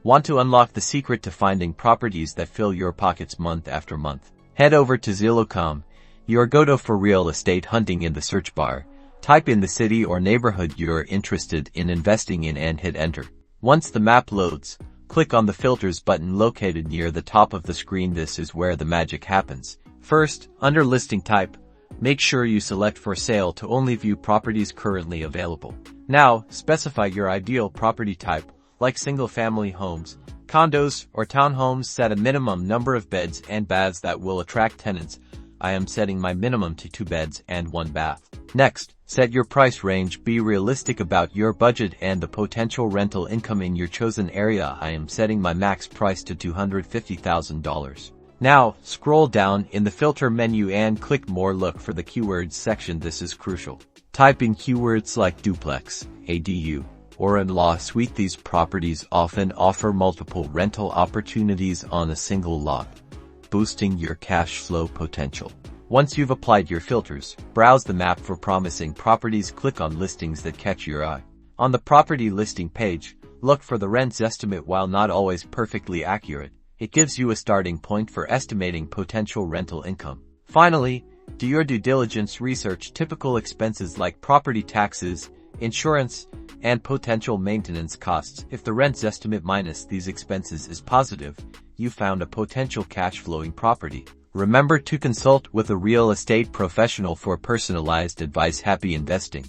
Want to unlock the secret to finding properties that fill your pockets month after month? Head over to Zillow.com, your go-to for real estate hunting. In the search bar, type in the city or neighborhood you're interested in investing in and hit enter. Once the map loads, click on the filters button located near the top of the screen. This is where the magic happens. First, under listing type, make sure you select for sale to only view properties currently available. Now, specify your ideal property type, like single-family homes, condos, or townhomes. Set a minimum number of beds and baths that will attract tenants. I am setting my minimum to 2 beds and 1 bath. Next, set your price range. Be realistic about your budget and the potential rental income in your chosen area. I am setting my max price to $250,000. Now, scroll down in the filter menu and click more. Look for the keywords section. This is crucial. Type in keywords like duplex, ADU, or in-law suite. These properties often offer multiple rental opportunities on a single lot, boosting your cash flow potential. Once you've applied your filters, browse the map for promising properties. Click on listings that catch your eye. On the property listing page, look for the rent estimate. While not always perfectly accurate, it gives you a starting point for estimating potential rental income. Finally, do your due diligence. Research typical expenses like property taxes, insurance, and potential maintenance costs. If the rent estimate minus these expenses is positive, you found a potential cash flowing property. Remember to consult with a real estate professional for personalized advice. Happy investing!